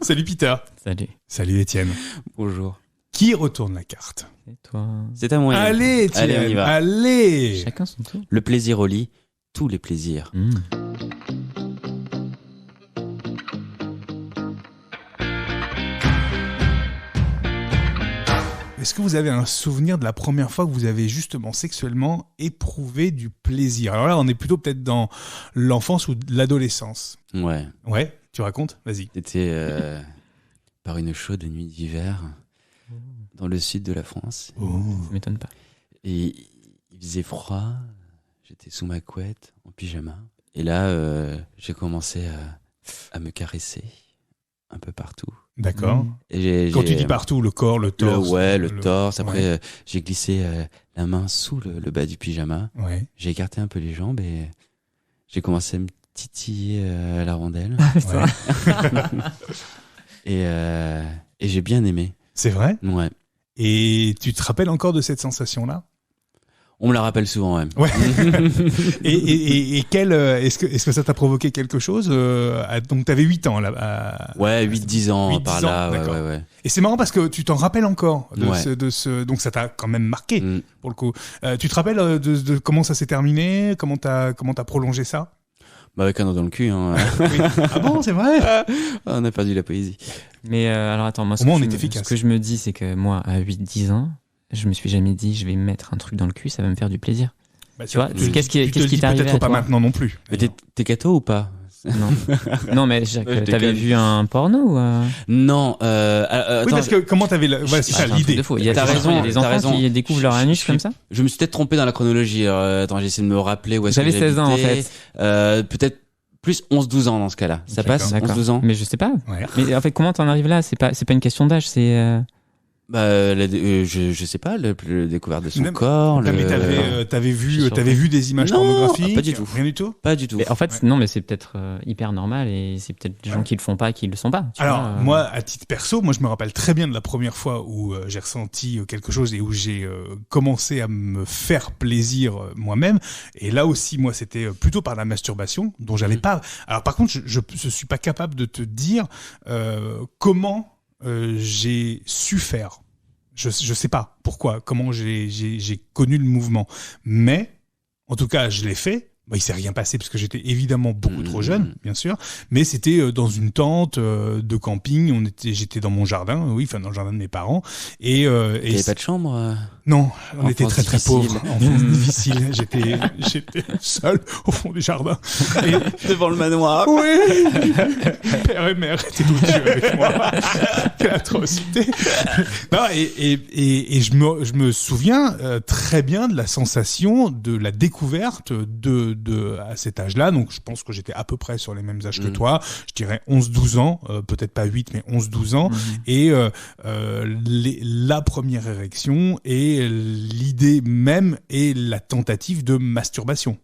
Salut Peter. Salut. Salut Étienne. Bonjour. Qui retourne la carte? C'est toi. C'est à moi. Allez Étienne, Allez, on y va. allez. Chacun son tour. Le plaisir au lit, tous les plaisirs. Est-ce que vous avez un souvenir de la première fois que vous avez justement sexuellement éprouvé du plaisir? Alors là, on est plutôt peut-être dans l'enfance ou l'adolescence. Ouais. Ouais, tu racontes? Vas-y. C'était par une chaude nuit d'hiver dans le sud de la France. Ça m'étonne pas. Et il faisait froid. J'étais sous ma couette, en pyjama. Et là, j'ai commencé à me caresser un peu partout. D'accord. Et Quand tu dis partout, le corps, le torse. Le torse. Après, ouais. j'ai glissé la main sous le bas du pyjama. Ouais. J'ai écarté un peu les jambes et j'ai commencé à me titiller la rondelle. Et j'ai bien aimé. C'est vrai? Ouais. Et tu te rappelles encore de cette sensation-là? On me la rappelle souvent, ouais. Ouais. et est-ce que ça t'a provoqué quelque chose? Donc t'avais 8 ans là. Ouais, 8-10 ans 8-10 par ans, là. d'accord. Ouais. Et c'est marrant parce que tu t'en rappelles encore de Ouais. donc ça t'a quand même marqué Mm. pour le coup. Tu te rappelles de comment ça s'est terminé? Comment t'as prolongé ça? Bah avec un doigt dans le cul. Hein. Oui. Ah bon, c'est vrai? On a perdu la poésie. Mais alors attends, moi, Au moins, on est efficace. ce que je me dis, c'est que moi, à 8-10 ans, je me suis jamais dit, je vais me mettre un truc dans le cul, ça va me faire du plaisir. Bah, Tu vois, qu'est-ce qu'est-ce qui qui t'est arrivé peut-être à pas toi maintenant non plus. Mais t'es catho ou pas? Non. Non, mais Je t'avais déconne. vu un porno ou Non. Oui, Attends, parce que comment t'avais ouais, c'est ça un truc l'idée. de fou. Il y a T'as des enfants, raison, il y a des t'as enfants raison. qui découvrent leur anus Je- comme ça. je me suis peut-être trompé dans la chronologie. Attends, j'essaie de me rappeler où est-ce que J'avais 16 ans en j'habitais. fait. Peut-être plus 11-12 ans dans ce cas-là. Ça passe, D'accord. 11-12 ans? Mais je sais pas. Ouais. Mais en fait, comment t'en arrives là? C'est pas une question d'âge, c'est. Bah, je sais pas, le découverte de son Même- corps. Mais t'avais vu des images Non, pornographiques? pas du tout. Rien du tout? Pas du tout. Mais en fait, Ouais. non, mais c'est peut-être hyper normal et c'est peut-être des gens qui le font pas, qui le sont pas. Tu Alors, vois, moi, à titre perso, je me rappelle très bien de la première fois où j'ai ressenti quelque chose et où j'ai commencé à me faire plaisir moi-même. Et là aussi, moi, c'était plutôt par la masturbation, dont j'avais pas... Alors, par contre, je suis pas capable de te dire comment j'ai su faire. Je sais pas pourquoi, comment j'ai connu le mouvement. Mais, en tout cas, je l'ai fait. Bah, il s'est rien passé parce que j'étais évidemment beaucoup trop jeune, bien sûr. Mais c'était dans une tente de camping. J'étais dans mon jardin, oui, enfin dans le jardin de mes parents. Et T'avais pas de chambre? non, on Enfance était très très difficile. pauvres. Enfance difficile. J'étais seul au fond du jardin. Et, Devant le manoir. oui, père et mère étaient au-dessus avec moi. Quelle atrocité. Non, et je me souviens très bien de la sensation de la découverte à cet âge-là. Donc, je pense que j'étais à peu près sur les mêmes âges que toi. Je dirais 11-12 ans, peut-être pas 8, mais 11-12 ans. Et la première érection et l'idée même et la tentative de masturbation.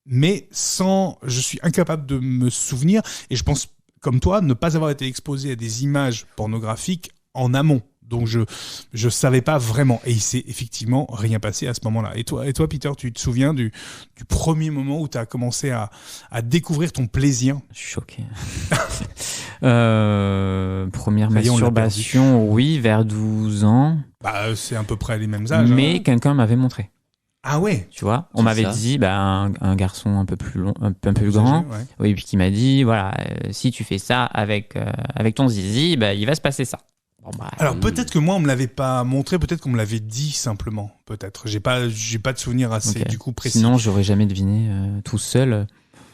Mais je suis incapable de me souvenir, et je pense, comme toi, ne pas avoir été exposé à des images pornographiques en amont. Donc je savais pas vraiment, et il s'est effectivement rien passé à ce moment-là. Et toi Peter, tu te souviens du premier moment où tu as commencé à découvrir ton plaisir? Je suis choqué. Première Ça y est, on l'a masturbation, oui, vers 12 ans. Bah, c'est à peu près les mêmes âges. Mais hein. quelqu'un m'avait montré. Ah ouais. Tu vois, on C'est m'avait ça. dit, un garçon un peu plus long, un peu plus grand. Ouais. Oui, puis qui m'a dit, voilà, si tu fais ça avec ton zizi, il va se passer ça. Bon, Alors peut-être que moi on me l'avait pas montré, peut-être qu'on me l'avait dit simplement, peut-être. J'ai pas de souvenir assez ok. du coup précis. Sinon, j'aurais jamais deviné tout seul.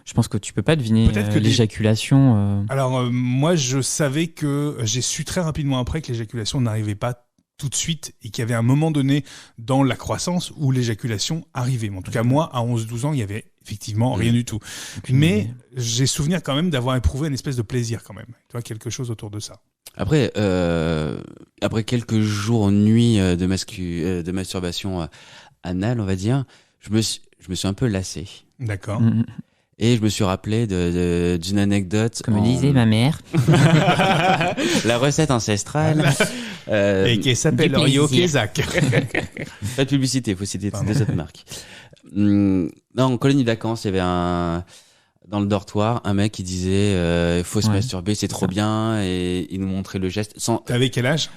Je pense que tu peux pas deviner Peut-être que l'éjaculation. Alors moi je savais que j'ai su très rapidement après que l'éjaculation n'arrivait pas tout de suite et qu'il y avait un moment donné dans la croissance où l'éjaculation arrivait. Mais en tout cas moi à 11-12 ans il y avait effectivement rien du tout. Mais j'ai souvenir quand même d'avoir éprouvé une espèce de plaisir quand même. Tu vois, quelque chose autour de ça. Après quelques jours, nuits de masturbation anale, on va dire, je me suis un peu lassé. D'accord. Et je me suis rappelé d'une anecdote. Comme disait ma mère. La recette ancestrale. Et qui s'appelle du plaisir. Rio Kezak. Pas de publicité, faut citer Pardon. des autres marques. Non, en colonie de vacances, il y avait dans le dortoir un mec qui disait faut se Ouais, masturber, c'est trop ça. bien, et il nous montrait le geste sans T'avais quel âge?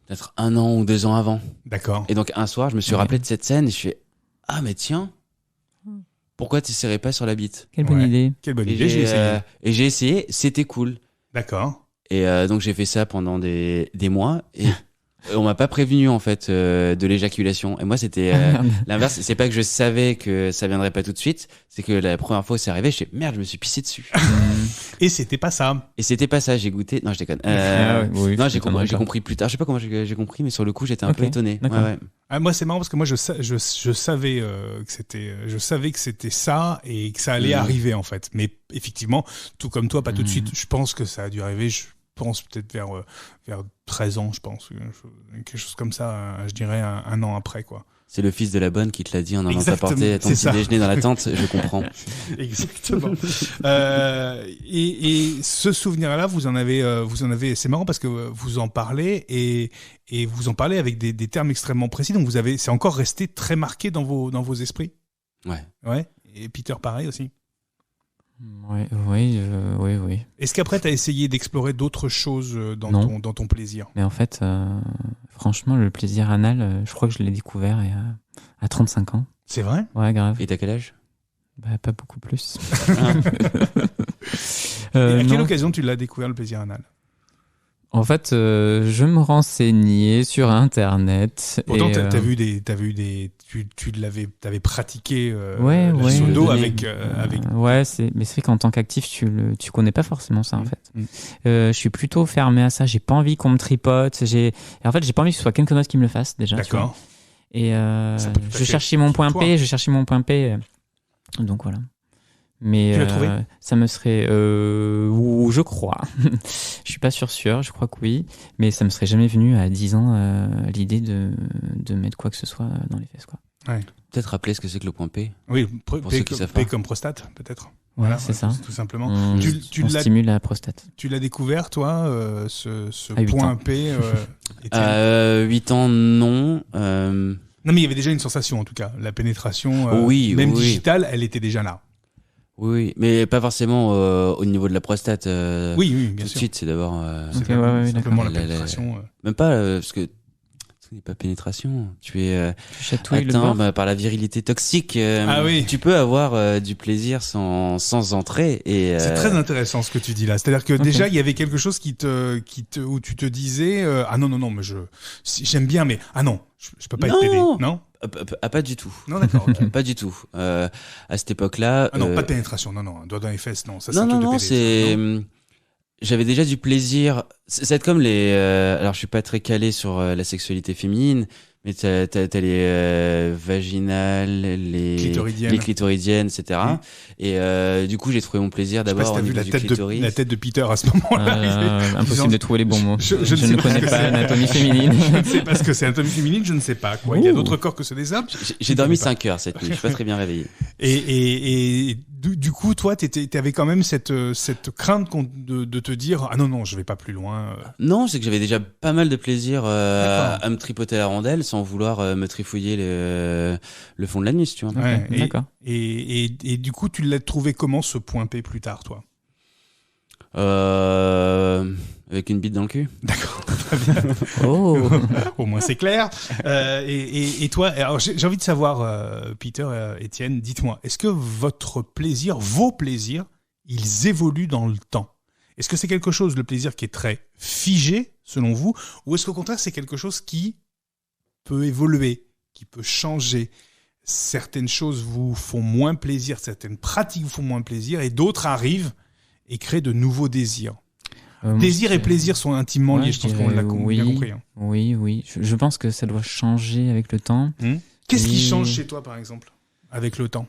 peut-être 1 an ou 2 ans avant. D'accord. Et donc un soir, je me suis Ouais. rappelé de cette scène et je fais ah mais tiens, pourquoi tu serrais pas sur la bite? Quelle bonne Ouais. idée. Quelle bonne Et idée, j'ai essayé. et j'ai essayé, c'était cool. D'accord. Et donc j'ai fait ça pendant des mois et on m'a pas prévenu en fait de l'éjaculation. Et moi c'était l'inverse. C'est pas que je savais que ça viendrait pas tout de suite, c'est que la première fois où c'est arrivé, je fais merde, je me suis pissé dessus. Et c'était pas ça. Et c'était pas ça, j'ai goûté. Non, je déconne. Ah ouais, oui, non, ça j'ai m'étonnerait pas. compris plus tard. Je sais pas comment j'ai compris, mais sur le coup, j'étais un Ok, peu étonné. d'accord. Ouais. Ah, moi, c'est marrant parce que moi, je savais je savais que c'était ça et que ça allait arriver en fait. Mais effectivement, tout comme toi, pas tout de suite. Je pense que ça a dû arriver. Je pense peut-être vers 13 ans, je pense, quelque chose comme ça. Je dirais un an après, quoi. C'est le fils de la bonne qui te l'a dit en allant Exactement, t'apporter ton c'est petit ça. déjeuner dans la tente. Je comprends. Exactement. Et ce souvenir-là, vous en avez. C'est marrant parce que vous en parlez et vous en parlez avec des termes extrêmement précis. Donc c'est encore resté très marqué dans vos esprits. Ouais. Ouais. Et Peter, pareil aussi. Oui. Est-ce qu'après, tu as essayé d'explorer d'autres choses Non. dans ton plaisir? Mais en fait, franchement, le plaisir anal, je crois que je l'ai découvert à 35 ans. C'est vrai? Ouais, grave. Et t'as quel âge? Bah, pas beaucoup plus. Et à quelle non. occasion tu l'as découvert, le plaisir anal? En fait, je me renseignais sur Internet. Pourtant, et, t'avais pratiqué Ouais, la ouais. sodo Donné. avec. Ouais, mais c'est vrai qu'en tant qu'actif, tu connais pas forcément ça, en fait. Je suis plutôt fermé à ça. J'ai pas envie qu'on me tripote. Et en fait, j'ai pas envie que ce soit quelqu'un d'autre qui me le fasse, déjà. tu vois. D'accord. Et Ça peut tout à je fait cherchais mon point toi. P, donc voilà. Mais Tu l'as trouvé ça me serait, ou je crois, je suis pas sûr, je crois que oui, mais ça me serait jamais venu à 10 ans l'idée de mettre quoi que ce soit dans les fesses, quoi. Peut-être rappeler ce que c'est que le point P. Oui, Pour ceux qui savent P pas. comme prostate, peut-être. Ouais, Voilà, c'est ça. tout simplement. On, Tu on l'as- stimule la prostate. Tu l'as découvert, toi, ce À 8 point ans. P Étienne 8 ans, non. Non, mais il y avait déjà une sensation, en tout cas. La pénétration, Oui, même oui. digitale, elle était déjà là. Oui, mais pas forcément au niveau de la prostate. Oui, Tout bien de sûr. suite, c'est d'abord. C'est Ok, ouais, simplement la d'accord. pénétration. Même pas, parce que ce n'est pas pénétration. Tu es Tu chatouilles le atteint bord. par la virilité toxique. Ah oui. Tu peux avoir du plaisir sans entrer. Et, C'est très intéressant ce que tu dis là. C'est-à-dire que déjà, il y avait quelque chose où tu te disais, ah non, mais j'aime bien, mais ah non, je peux pas être Non. pédé. Non? pas du tout. Non, d'accord. ok. Pas du tout. À cette époque-là. Ah non, pas de pénétration. Non, un doigt dans les fesses, non. Ça, c'est Non, un truc non, de non, pédé, ça. c'est. Non. J'avais déjà du plaisir. C'est comme les. Alors, je suis pas très calé sur la sexualité féminine, mais t'as les vaginales, les clitoridiennes, etc. Et du coup, j'ai trouvé mon plaisir Je sais pas si d'abord t'as au vu niveau du clitoris. la tête de Peter à ce moment-là. Impossible de trouver les bons mots. Je ne Je sais ne pas connais ce que pas c'est. l'anatomie féminine. Je ne sais pas ce que c'est anatomie féminine, je ne sais pas quoi. Il y a Ouh. d'autres corps que ceux des hommes. J'ai dormi 5 heures cette nuit. Je suis pas très bien réveillé. Et du coup, toi, t'avais quand même cette crainte de te dire, ah non, je vais pas plus loin. Non, c'est que j'avais déjà pas mal de plaisir D'accord. à me tripoter la rondelle sans vouloir me trifouiller le fond de l'anus, tu vois. Ouais, et, d'accord. et du coup, tu l'as trouvé comment ce point P plus tard, toi? Avec une bite dans le cul. D'accord. Oh. Au moins c'est clair. Et toi, alors j'ai envie de savoir, Peter, Étienne, dites-moi, est-ce que vos plaisirs, ils évoluent dans le temps? Est-ce que c'est quelque chose, le plaisir, qui est très figé, selon vous, ou est-ce qu'au contraire, c'est quelque chose qui peut évoluer, qui peut changer? Certaines choses vous font moins plaisir, certaines pratiques vous font moins plaisir, et d'autres arrivent et créent de nouveaux désirs. Désir et plaisir sont intimement liés, je pense qu'on l'a bien compris. Hein. Oui. Je pense que ça doit changer avec le temps. Qu'est-ce qui Oui. change chez toi, par exemple, avec le temps?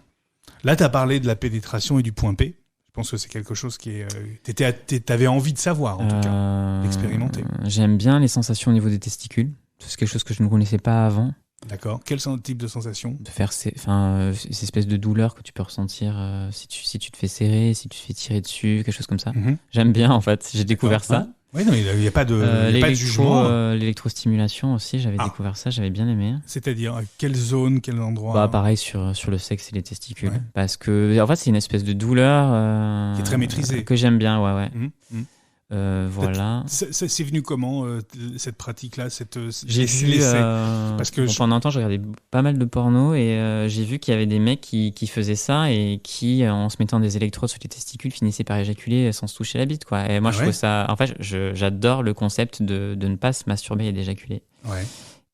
Là, tu as parlé de la pénétration et du point P. Je pense que c'est quelque chose qui est... T'avais envie de savoir, en tout cas. D'expérimenter. J'aime bien les sensations au niveau des testicules. C'est quelque chose que je ne connaissais pas avant. D'accord. Quel type de sensation? De faire ces espèces de douleurs que tu peux ressentir si tu te fais serrer, si tu te fais tirer dessus, quelque chose comme ça. J'aime bien, en fait. J'ai découvert ça. Oui, non, mais il n'y a pas de jugement. L'électrostimulation aussi, j'avais découvert ça, j'avais bien aimé. C'est-à-dire, quelle zone, quel endroit? Bah, pareil sur le sexe et les testicules. Ouais. Parce que, en fait, c'est une espèce de douleur. Qui est très maîtrisée. Que j'aime bien, ouais. Voilà. C'est venu comment, cette pratique-là, j'ai vu, parce que pendant un temps, j'ai regardé pas mal de porno et j'ai vu qu'il y avait des mecs qui faisaient ça et qui, en se mettant des électrodes sur les testicules, finissaient par éjaculer sans se toucher la bite, quoi. Et moi, je trouve ça... En fait, j'adore le concept de ne pas se masturber et d'éjaculer. Ouais.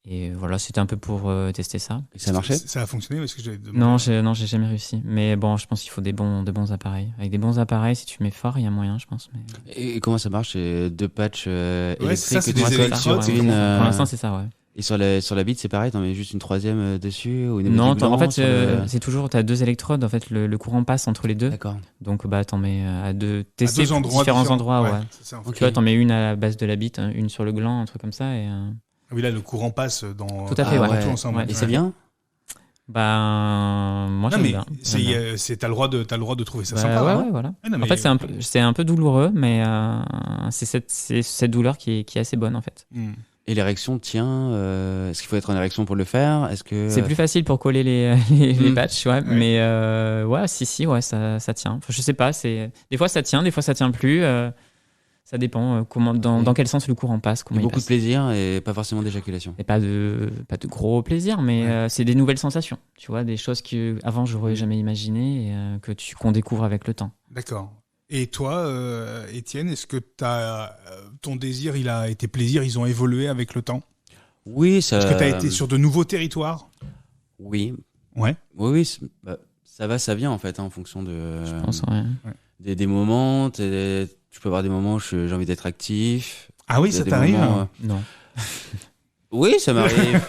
Et voilà, c'était un peu pour tester ça. Et ça marchait? Ça a fonctionné parce que Non, j'ai jamais réussi. Mais bon, je pense qu'il faut de bons appareils. Avec des bons appareils, si tu mets fort, il y a moyen, je pense. Mais... Et comment ça marche? C'est 2 patchs électriques ça, que tu colles sur une. Pour l'instant, c'est ça, ouais. Et sur la bite, c'est pareil, t'en mets juste une 3e dessus ou une Non, en fait, c'est toujours, t'as 2 électrodes, en fait, le courant passe entre les deux. D'accord. Donc, t'en mets à deux différents endroits, ouais. Ça, tu vois, t'en mets une à la base de la bite, une sur le gland, un truc comme ça. Et, oui, là, le courant passe dans tout à fait, tout ensemble. Ouais. Et c'est bien? Moi, j'aime bien. T'as le droit de trouver ça sympa. Ouais, voilà. En fait, c'est un peu douloureux, mais c'est cette douleur qui est assez bonne, en fait. Et l'érection tient est-ce qu'il faut être en érection pour le faire? Est-ce que c'est plus facile pour coller les patchs, ouais. Mais si, ouais, ça tient. Enfin, je sais pas, des fois ça tient plus. Ça dépend dans quel sens le courant passe. Beaucoup de plaisir et pas forcément d'éjaculation. Et pas de gros plaisir, mais c'est des nouvelles sensations. Tu vois, des choses que avant j'aurais jamais imaginées et qu'on découvre avec le temps. D'accord. Et toi, Étienne, est-ce que ton désir, tes plaisirs, ils ont évolué avec le temps? Oui, ça. Est-ce que tu as été sur de nouveaux territoires? Oui. Ouais. Oui, ça va, ça vient en fait, en fonction de. Je pense, ouais. Des moments. Tu peux avoir des moments où j'ai envie d'être actif. Ah oui, ça t'arrive? Non. Oui, ça m'arrive.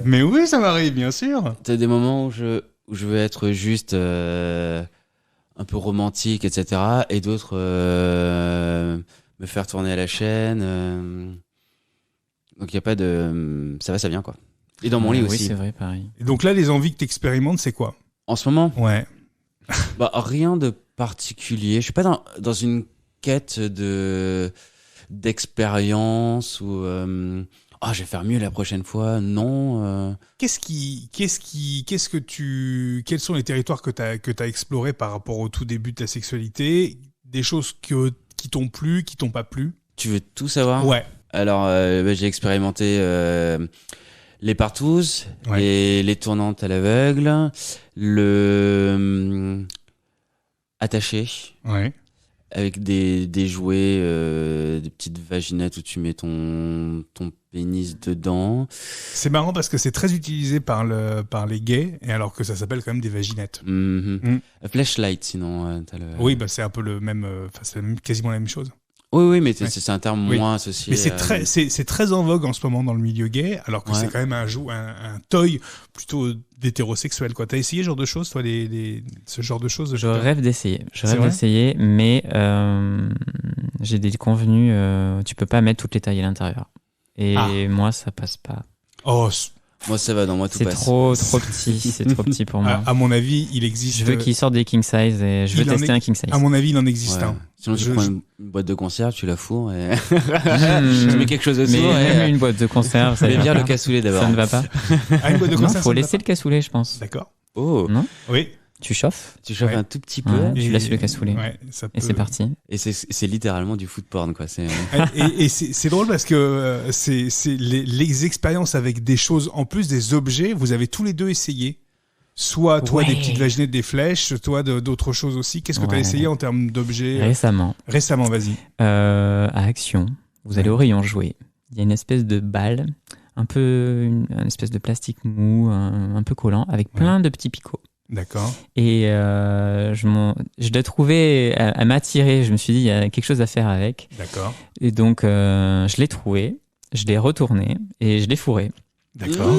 Mais oui, ça m'arrive, bien sûr. T'as des moments où je veux être juste un peu romantique, etc. Et d'autres me faire tourner à la chaîne. Donc il y a pas de... Ça va, ça vient, quoi. Et dans mon lit aussi. Oui, c'est vrai, pareil. Et donc là, les envies que t'expérimentes, c'est quoi? En ce moment? Ouais. Rien de particulier. Je suis pas dans une quête d'expérience ou je vais faire mieux la prochaine fois. Non. Quels sont les territoires que t'as explorés par rapport au tout début de ta sexualité? Des choses qui t'ont plu, qui t'ont pas plu? Tu veux tout savoir? Ouais. Alors, j'ai expérimenté les partous, les tournantes à l'aveugle, le attaché. Ouais. Avec des jouets, des petites vaginettes où tu mets ton pénis dedans. C'est marrant parce que c'est très utilisé par les gays, et alors que ça s'appelle quand même des vaginettes. Flashlight, sinon. Oui, c'est un peu le même, c'est quasiment la même chose. Oui, mais c'est un terme moins associé. Mais c'est très en vogue en ce moment dans le milieu gay, alors que c'est quand même un toy plutôt d'hétérosexuel, quoi. T'as essayé ce genre de choses, toi, ce genre de choses? Je rêve d'essayer. Mais j'ai des convenus. Tu peux pas mettre toutes les tailles à l'intérieur. Et moi, ça passe pas. Oh. Moi, ça va, dans moi, tout passe. C'est trop petit, c'est trop petit pour moi. À mon avis, il existe... Je veux qu'ils sortent des king size et je veux tester un king size. À mon avis, il en existe un. Sinon, tu prends une boîte de conserve, tu la fourres et tu mets quelque chose dessus. Mais même une boîte de conserve, ça va bien. Le cassoulet d'abord. Ça ne va pas. Une boîte de conserve, faut laisser le cassoulet, je pense. D'accord. Oh. Non? Oui. Tu chauffes un tout petit peu. Tu laisses le cassoulet. Et c'est parti. Et c'est littéralement du food porn, quoi. Et c'est drôle parce que c'est les expériences avec des choses, en plus des objets, vous avez tous les deux essayé. Soit toi des petites vaginettes, des flèches, toi d'autres choses aussi. Qu'est-ce que tu as essayé en termes d'objets? Récemment, vas-y. À Action, vous allez au rayon jouets. Il y a une espèce de balle, une espèce de plastique mou, un peu collant, avec plein de petits picots. D'accord. Et je l'ai trouvé, elle m'a attiré. Je me suis dit, il y a quelque chose à faire avec. D'accord. Et donc, je l'ai trouvé, je l'ai retourné et je l'ai fourré. D'accord.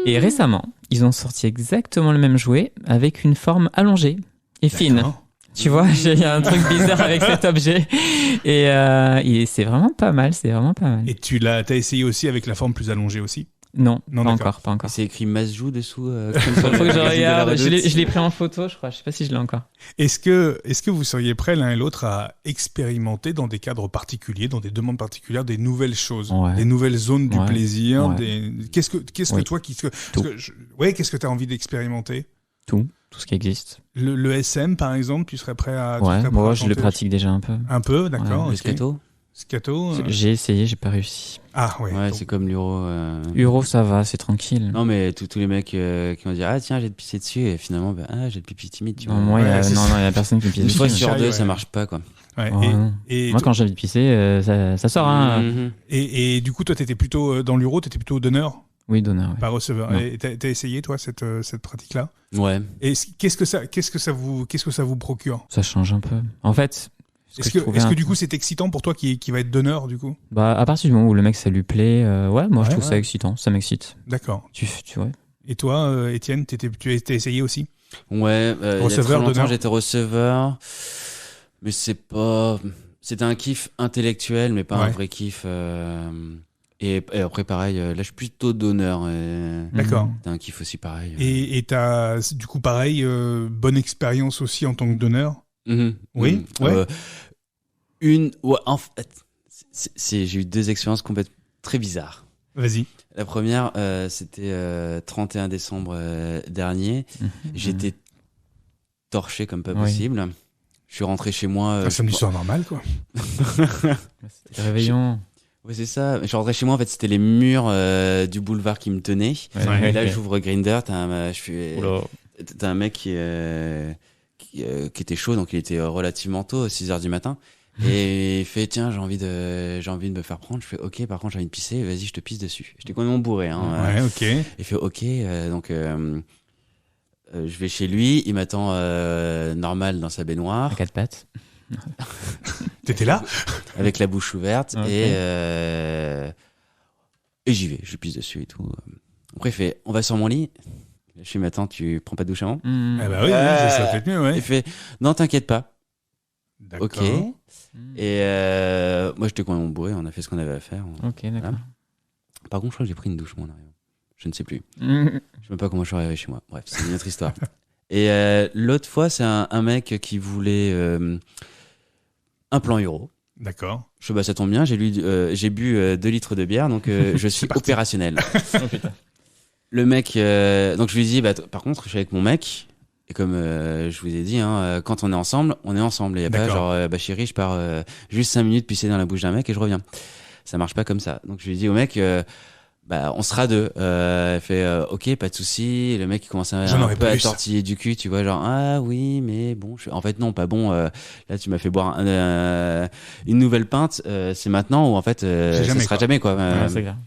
Et récemment, ils ont sorti exactement le même jouet avec une forme allongée et fine. Tu vois, il y a un truc bizarre avec cet objet. Et c'est vraiment pas mal, Et t'as essayé aussi avec la forme plus allongée aussi? Non, pas encore. C'est écrit Masjou dessous. Faut que je regarde. Je l'ai pris en photo, je crois. Je sais pas si je l'ai encore. Est-ce que vous seriez prêts l'un et l'autre à expérimenter dans des cadres particuliers, dans des demandes particulières, des nouvelles choses, des nouvelles zones du plaisir, qu'est-ce que toi qu'est-ce que tu as envie d'expérimenter? Tout ce qui existe. Le SM par exemple, tu serais prêt à moi je le pratique déjà un peu. Un peu, d'accord. Le scato. J'ai essayé, j'ai pas réussi. Ah ouais. Ouais, c'est comme l'Euro. Euro, ça va, c'est tranquille. Non, mais tous les mecs qui vont dire tiens, j'ai de pisser dessus, et finalement, j'ai de pipi timide. Tu vois. Moi, il y a personne qui me pisse dessus. Une fois sur deux, ça marche pas, quoi. Ouais, moi, quand j'ai envie de pisser, ça sort. Hein. Et du coup, toi, t'étais plutôt dans l'Euro, t'étais plutôt donneur? Oui, donneur. Ouais. Pas receveur. Et t'as essayé, toi, cette pratique-là? Ouais. Et qu'est-ce que ça vous procure? Ça change un peu. En fait. Est-ce que du coup c'est excitant pour toi qui va être donneur du coup? À partir du moment où le mec ça lui plaît, moi je trouve ça excitant, ça m'excite. D'accord. Tu vois. Et toi, Étienne, tu as essayé aussi? Ouais. Receveur, il y a très longtemps, donneur. j'étais receveur, mais c'était un kiff intellectuel, mais pas un vrai kiff. Et après pareil, là je suis plutôt donneur. D'accord. T'as un kiff aussi pareil. Et t'as du coup pareil, bonne expérience aussi en tant que donneur? Oui. En fait, j'ai eu 2 expériences complètement très bizarres. Vas-y. La première, c'était 31 décembre dernier. J'étais torché comme pas possible. Je suis rentré chez moi. Un samedi soir normal, quoi. C'était réveillon. Oui, c'est ça. Je suis rentré chez moi, en fait, c'était les murs du boulevard qui me tenaient. Et là, j'ouvre Grindr. T'as un mec qui était chaud, donc il était relativement tôt, 6h du matin. Et il fait tiens, j'ai envie de me faire prendre. Je fais ok, par contre j'ai envie de pisser, vas-y, je te pisse dessus. J'étais complètement bourré. Ok. Il fait ok, donc je vais chez lui, il m'attend normal dans sa baignoire. À 4 pattes. T'étais là? Avec la bouche ouverte et j'y vais, je pisse dessus et tout. Après il fait on va sur mon lit. Je fais mais attends, tu prends pas de douche avant? Ah bah oui, ça peut être mieux, ouais. Il fait non, t'inquiète pas. D'accord. Ok. Et moi j'étais complètement bourré, on a fait ce qu'on avait à faire. Ok, d'accord. Voilà. Par contre, je crois que j'ai pris une douche moi en arrivant. Je ne sais plus. Je sais même pas comment je suis arrivé chez moi. Bref, c'est une autre histoire. Et l'autre fois, c'est un mec qui voulait un plan euro. D'accord. Je sais, ça tombe bien, j'ai bu 2 litres de bière, donc je suis opérationnel. Oh, putain. Le mec, donc je lui dis, par contre, je suis avec mon mec, et comme je vous ai dit, quand on est ensemble, on est ensemble. Il n'y a pas genre, chérie, je pars juste 5 minutes pisser dans la bouche d'un mec et je reviens. Ça marche pas comme ça. Donc je lui dis au mec, on sera 2. Il fait, ok, pas de souci. Le mec il commence un peu à tortiller du cul, tu vois, genre, ah oui, mais bon, en fait non, pas bon. Là, tu m'as fait boire une nouvelle pinte. C'est maintenant ou en fait, ça sera jamais quoi. C'est clair.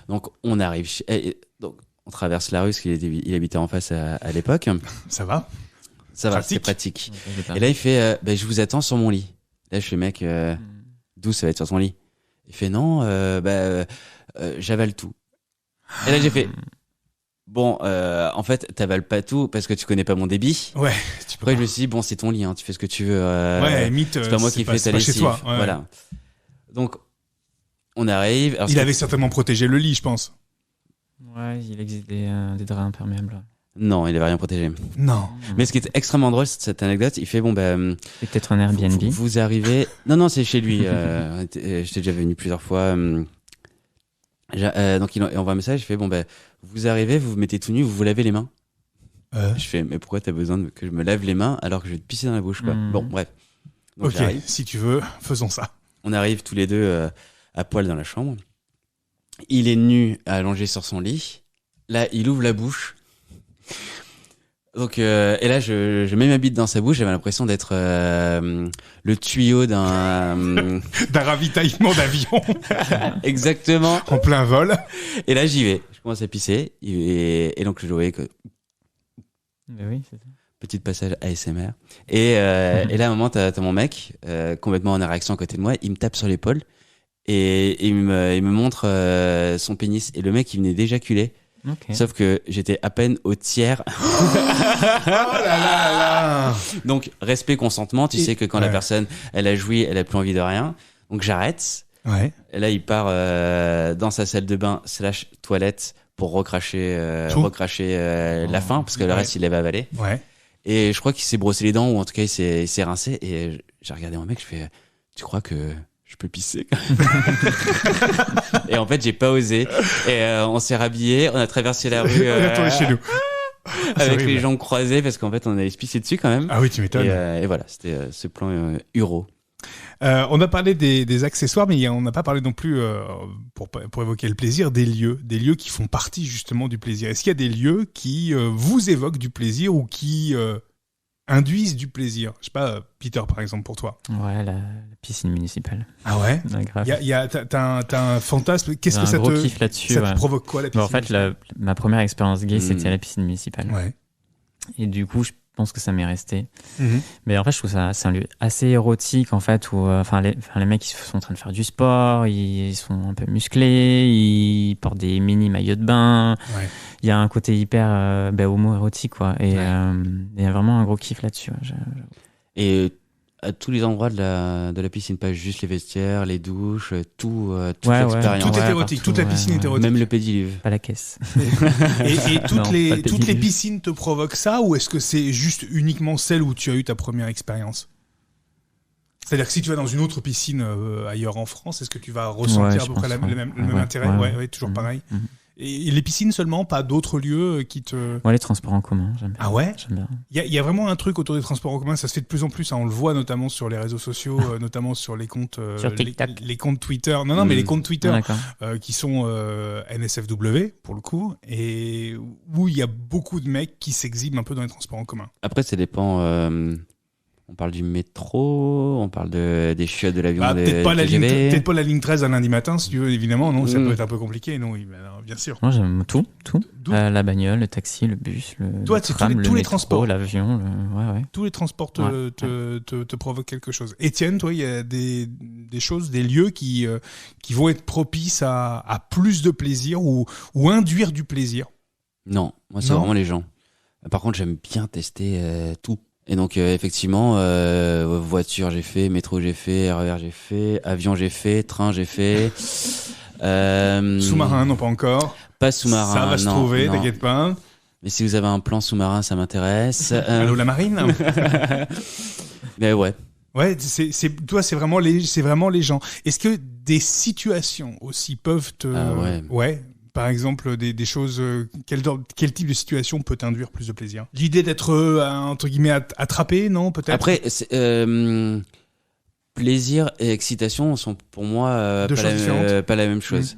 Donc on arrive. Donc on traverse la rue parce qu'il habitait en face à l'époque. Ça va, c'est pratique. Et là il fait, je vous attends sur mon lit. Là je fais mec, d'où ça va être sur ton lit? Il fait non, j'avale tout. Et là j'ai fait bon, en fait t'avales pas tout parce que tu connais pas mon débit. Ouais. Après je me suis dit bon, c'est ton lit, tu fais ce que tu veux. Mythe, c'est pas moi qui fais ta lessive. Toi, ouais. Voilà. Donc on arrive. Il avait certainement protégé le lit, je pense. Ouais, il existe des draps imperméables. Non, il avait rien protégé. Non. Mais ce qui est extrêmement drôle, cette anecdote, il fait c'est peut-être un Airbnb. Vous arrivez. Non, c'est chez lui. J'étais déjà venu plusieurs fois. Donc il envoie un message. Il fait vous arrivez, vous vous mettez tout nu, vous vous lavez les mains. Je fais mais pourquoi t'as besoin que je me lave les mains alors que je vais te pisser dans la bouche quoi. Bon bref. Donc, ok, si tu veux, faisons ça. On arrive tous les deux à poil dans la chambre. Il est nu, allongé sur son lit. Là, il ouvre la bouche. Donc, et là, je mets ma bite dans sa bouche. J'avais l'impression d'être le tuyau d'un ravitaillement d'avion. Exactement. En plein vol. Et là, j'y vais. Je commence à pisser. Et donc, je voyais que. Mais oui, c'est ça. Petit passage ASMR. Et là, à un moment, t'as mon mec complètement en érection à côté de moi. Il me tape sur l'épaule. Et il me montre son pénis. Et le mec, il venait d'éjaculer. Okay. Sauf que j'étais à peine au tiers. Oh là là. Donc, respect, consentement. Tu sais que quand la personne, elle a joui, elle a plus envie de rien. Donc, j'arrête. Ouais. Et là, il part dans sa salle de bain /toilette pour recracher la fin, parce que le reste, il l'avait avalé. Ouais. Et je crois qu'il s'est brossé les dents, ou en tout cas, il s'est rincé. Et j'ai regardé mon mec, je fais, tu crois que je peux pisser quand même? Et en fait, j'ai pas osé. Et on s'est rhabillé, on a traversé la rue. On est retourné chez nous. Avec les jambes croisées, parce qu'en fait, on allait se pisser dessus quand même. Ah oui, tu m'étonnes. Et voilà, c'était ce plan Uro. On a parlé des accessoires, mais on n'a pas parlé non plus, pour évoquer le plaisir, des lieux qui font partie justement du plaisir. Est-ce qu'il y a des lieux qui vous évoquent du plaisir ou qui induisent du plaisir? Je sais pas, Peter par exemple, pour toi. Ouais, la piscine municipale. Ah ouais? Grave. T'as un fantasme. Qu'est-ce que ça te kiff là-dessus, te provoque quoi, la piscine? En fait, ma première expérience gay, c'était à la piscine municipale. Ouais. Et du coup, je pense que ça m'est resté. Mais en fait, je trouve ça c'est un lieu assez érotique en fait, où les mecs ils sont en train de faire du sport, ils sont un peu musclés, ils portent des mini maillots de bain. Ouais. Il y a un côté hyper homo-érotique quoi. Et il y a vraiment un gros kiff là-dessus. Ouais. Et à tous les endroits de la piscine, pas juste les vestiaires, les douches, toute l'expérience. Tout est érotique, toute la piscine est érotique. Même le pédiluve. Pas la caisse. Et toutes les piscines te provoquent ça, ou est-ce que c'est juste uniquement celle où tu as eu ta première expérience? C'est-à-dire que si tu vas dans une autre piscine ailleurs en France, est-ce que tu vas ressentir à peu près le même intérêt? Ouais, toujours pareil. Et les piscines seulement, pas d'autres lieux qui te... Ouais, les transports en commun, j'aime bien. Ah ouais? J'aime bien. Il y a vraiment un truc autour des transports en commun, ça se fait de plus en plus, hein, on le voit notamment sur les réseaux sociaux, notamment sur les comptes, sur TikTok. les comptes Twitter. Non, mais les comptes Twitter qui sont NSFW, pour le coup, et où il y a beaucoup de mecs qui s'exhibent un peu dans les transports en commun. Après, ça dépend... On parle du métro, on parle des chiottes de l'avion. Peut-être pas la ligne 13 un lundi matin, si tu veux, évidemment. Non, ça peut être un peu compliqué. Non, oui, bien sûr. Moi, j'aime tout. La bagnole, le taxi, le bus, le tram, le métro, transports. L'avion. Tous les transports te provoquent quelque chose. Étienne, toi, il y a des choses, des lieux qui vont être propices à plus de plaisir ou induire du plaisir? Non, moi, c'est vraiment les gens. Par contre, j'aime bien tester tout. Et donc effectivement, voiture j'ai fait, métro j'ai fait, RER j'ai fait, avion j'ai fait, train j'ai fait. Sous-marin non, pas encore. Pas sous-marin. Ça va se trouver, t'inquiète pas. Mais si vous avez un plan sous-marin, ça m'intéresse. Allô la marine. Mais ouais. Ouais, toi c'est vraiment les gens. Est-ce que des situations aussi peuvent te... Ouais. Par exemple, des choses... Quel type de situation peut t'induire plus de plaisir? L'idée d'être, entre guillemets, attrapé, non? Peut-être. Après, plaisir et excitation sont pour moi pas la même chose.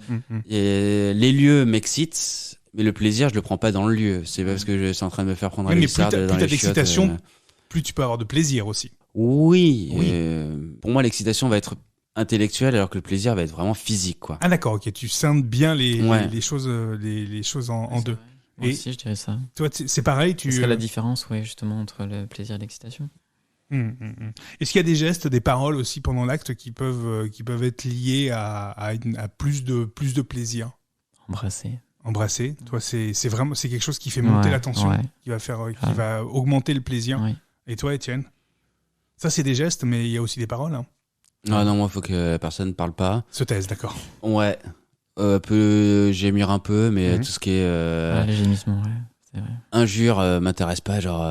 Et les lieux m'excitent, mais le plaisir, je le prends pas dans le lieu. C'est parce que je suis en train de me faire prendre un lissard dans les chiottes. Plus t'as d'excitation, plus tu peux avoir de plaisir aussi. Oui. Pour moi, l'excitation va être intellectuel, alors que le plaisir va être vraiment physique, quoi. Ah d'accord, ok, tu scindes bien les choses en deux. Moi aussi, je dirais ça. Toi, c'est pareil, ce serait la différence, justement, entre le plaisir et l'excitation. Est-ce qu'il y a des gestes, des paroles aussi pendant l'acte qui peuvent être liés à plus de plaisir? Embrasser. Toi, c'est quelque chose qui fait monter la tension, qui va augmenter le plaisir. Ouais. Et toi, Étienne? Ça, c'est des gestes, mais il y a aussi des paroles, hein. Non, moi, il faut que la personne ne parle pas. Se taise, d'accord. Ouais. Peut gémir un peu, mais tout ce qui est... les gémissements, c'est vrai. Injure m'intéresse pas, genre...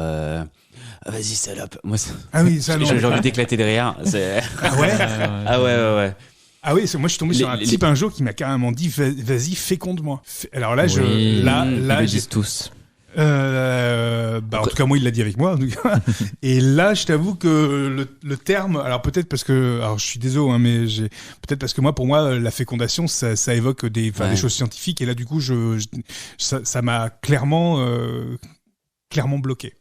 vas-y, salope. Moi, ah oui, ça, non. J'ai envie d'éclater de rire. Ah ouais? Ouais. Ah oui, moi je suis tombé sur un type un jour qui m'a carrément dit vas-y, féconde-moi. Alors là, ils disent tous. En tout cas moi il l'a dit avec moi en tout cas. Et là je t'avoue que le terme, alors peut-être parce que, alors je suis désolé mais peut-être parce que pour moi la fécondation ça évoque des choses scientifiques, et là du coup ça m'a clairement bloqué.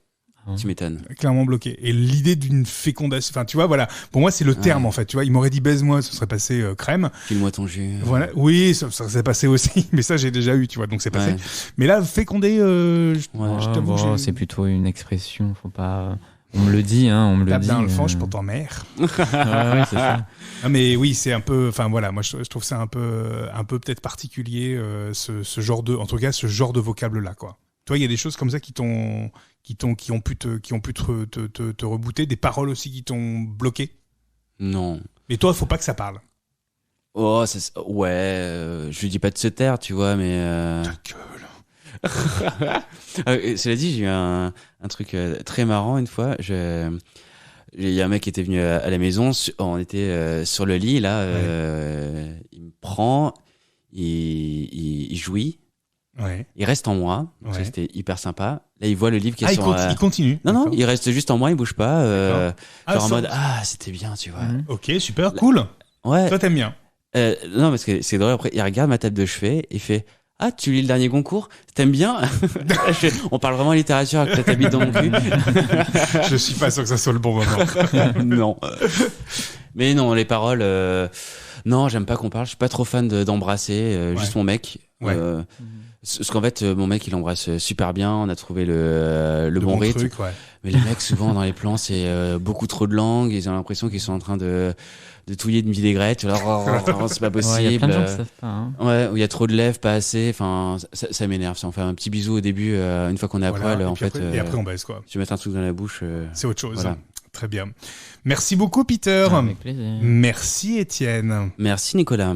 Tu m'étonnes. Clairement bloqué. Et l'idée d'une fécondation, enfin tu vois, voilà, pour moi c'est le terme en fait, tu vois, il m'aurait dit baise-moi, ce serait passé crème. File-moi ton jus. Voilà, oui, ça s'est passé aussi, mais ça j'ai déjà eu, tu vois, donc c'est passé. Mais là, féconder, je t'avoue, c'est plutôt une expression, faut pas... On me le dit, on me le dit. Tape dans le fange pour ton mère. Ouais, c'est ça. Ah, mais oui, c'est un peu, enfin voilà, moi je trouve ça un peu peut-être particulier, ce genre de vocable-là, quoi. Toi, il y a des choses comme ça qui ont pu te rebooter, des paroles aussi qui t'ont bloqué? Non. Mais toi, faut pas que ça parle. Oh, je lui dis pas de se taire, tu vois, mais... Ta gueule. Cela dit, j'ai eu un truc très marrant une fois. Il y a un mec qui était venu à la maison, on était sur le lit, là, il me prend, il jouit, il reste en moi, donc ça, c'était hyper sympa. Là, il voit le livre qui est sur... il continue. Non, il reste juste en moi, il bouge pas, genre en mode, c'était bien, tu vois. Ok, super, cool. Ouais. Toi, t'aimes bien. Non, parce que c'est drôle, après, il regarde ma table de chevet, il fait... Ah, tu lis le dernier Goncourt? T'aimes bien? On parle vraiment littérature avec ta bite dans mon cul. Je suis pas sûr que ça soit le bon moment. Non. Mais non, les paroles, non, j'aime pas qu'on parle. Je suis pas trop fan d'embrasser, juste mon mec. Ouais. Parce qu'en fait, mon mec, il embrasse super bien. On a trouvé le bon rythme. Truc, ouais. Mais les mecs, souvent, dans les plans, c'est beaucoup trop de langue. Ils ont l'impression qu'ils sont en train de touiller de vinaigrette. Alors, c'est pas possible. Il y a plein de gens qui savent pas. Hein. Ouais, où il y a trop de lèvres, pas assez. Enfin, ça m'énerve. On fait un petit bisou au début, une fois qu'on est à poil, en fait. Et après, on baisse, quoi. Tu mets un truc dans la bouche. C'est autre chose. Voilà. Très bien. Merci beaucoup, Peter. Avec plaisir. Merci, Étienne. Merci, Nicolas.